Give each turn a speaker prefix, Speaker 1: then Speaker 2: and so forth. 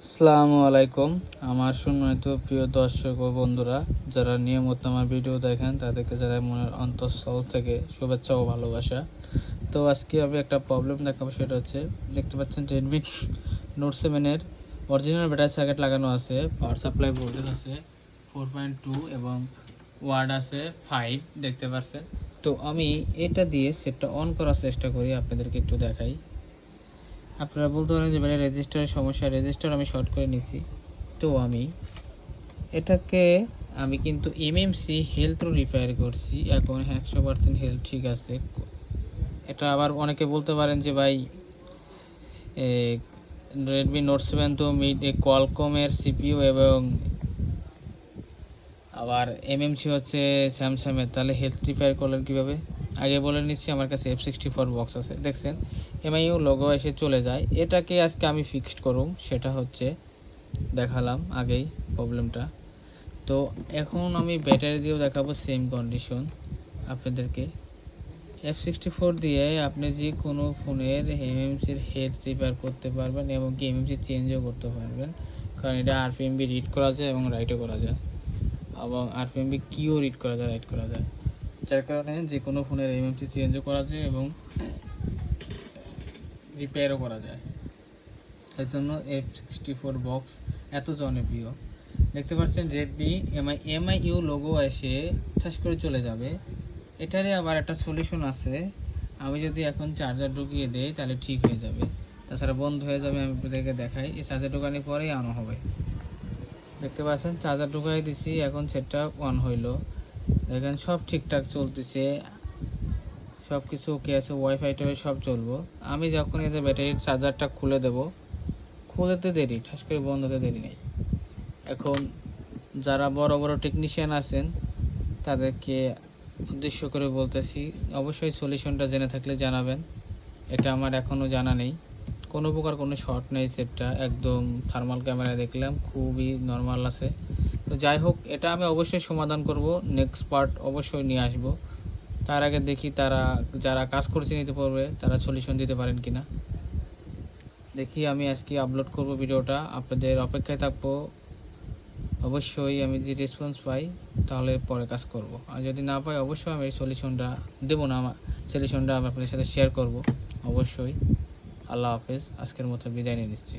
Speaker 1: আসসালামু আলাইকুম। আমার সম্মানিত প্রিয় দর্শক ও বন্ধুরা, যারা নিয়মিত আমার ভিডিও দেখেন তাদেরকে যারা মনের অন্তঃস্থল থেকে শুভেচ্ছা ও ভালোবাসা। তো আজকে আমি একটা প্রবলেম দেখাবো, সেটা হচ্ছে দেখতে পাচ্ছেন রেডমি নোট 7-এর অরিজিনাল ব্যাটারি সার্কিট লাগানো আছে, পাওয়ার সাপ্লাই ভোল্টেজ আছে 4.2 এবং ওয়াট আছে 5 দেখতে পাচ্ছেন। তো আমি এটা দিয়ে সেটটা অন করার চেষ্টা করি, আপনাদেরকে একটু দেখাই। আপনারা বলতে পারেন যে মানে রেজিস্টারের সমস্যা, রেজিস্টার আমি শর্ট করে নিছি। তো আমি কিন্তু এমএমসি হেলথ রিপেয়ার করছি, এখন 100% হেলথ ঠিক আছে। এটা আবার অনেকে বলতে পারেন যে ভাই রেডমি নোট 7 তো কোয়ালকমের সিপিইউ এবং আবার এমএমসি হচ্ছে স্যামসাংয়ের, তাহলে হেলথ রিপেয়ার করলেন কীভাবে? আগে বলে নিচ্ছি, আমার কাছে F64 বক্স আছে, দেখছেন এমআইইউ লোগো এসে চলে যায়। এটাকে আজকে আমি ফিক্সড করুম, সেটা হচ্ছে দেখালাম আগেই প্রবলেমটা। তো এখন আমি ব্যাটারি দিয়েও দেখাবো সেম কন্ডিশন আপনাদেরকে। F64 দিয়ে আপনি যে কোনো ফোনের এমএমসির হেলথ রিপেয়ার করতে পারবেন এবং কি এমএমসি চেঞ্জও করতে পারবেন, কারণ এটা আরপিএমবি রিড করা যায় এবং রাইটও করা যায়, এবং আরপিএমবি কিও রিড করা যায়, রাইট করা যায়। যার কারণে যে কোনো ফোনের এমএমসি চেঞ্জও করা যায় এবং রিপেয়ারও করা যায়। এর জন্য F64 বক্স এত জনপ্রিয়। দেখতে পাচ্ছেন রেডমি এমআইইউ লোগো এসে ঠাস করে চলে যাবে। এটারে আবার একটা সলিউশন আছে, আমি যদি এখন চার্জার ঢুকিয়ে দেই তাহলে ঠিক হয়ে যাবে, তাছাড়া বন্ধ হয়ে যাবে। আমি আপনাদেরকে দেখাই, এই চার্জার ঢোকানোর পরেই অন হবে। দেখতে পাচ্ছেন চার্জার ঢুকাই দিছি, এখন সেটটা অন হইলো। দেখেন সব ঠিকঠাক চলতেছে, সব কিছু ওকে আছে, ওয়াইফাই টাইফাই সব চলবো। আমি যখন এই যে ব্যাটারির চার্জারটা খুলে দেব, খুলেতে দেরি, ঠাস করে বন্ধ হতে দেরি নেই। এখন যারা বড় বড় টেকনিশিয়ান আছেন তাদেরকে উদ্দেশ্য করে বলতেছি, অবশ্যই সলিউশনটা জেনে থাকলে জানাবেন। এটা আমার এখনও জানা নেই, কোনো প্রকার কোনো শর্ট নেই, সেটটা একদম থার্মাল ক্যামেরায় দেখলাম খুবই নর্মাল আছে। তো যাই হোক, এটা আমি অবশ্যই সমাধান করব, নেক্সট পার্ট অবশ্যই নিয়ে আসব। তার আগে দেখি যারা কাজ করছে নিতে পারবে তারা সলিউশন দিতে পারেন কিনা দেখি। আমি আজকে আপলোড করব ভিডিওটা, আপনাদের অপেক্ষায় থাকবো। অবশ্যই আমি যদি রেসপন্স পাই তাহলে পরে কাজ করব, আর যদি না পাই অবশ্যই আমি এই সলিউশনটা দেবো না, আমার সলিউশনটা আমি আপনাদের সাথে শেয়ার করব অবশ্যই। আল্লাহ হাফেজ, আজকের মতো বিদায় নিয়ে নিচ্ছি।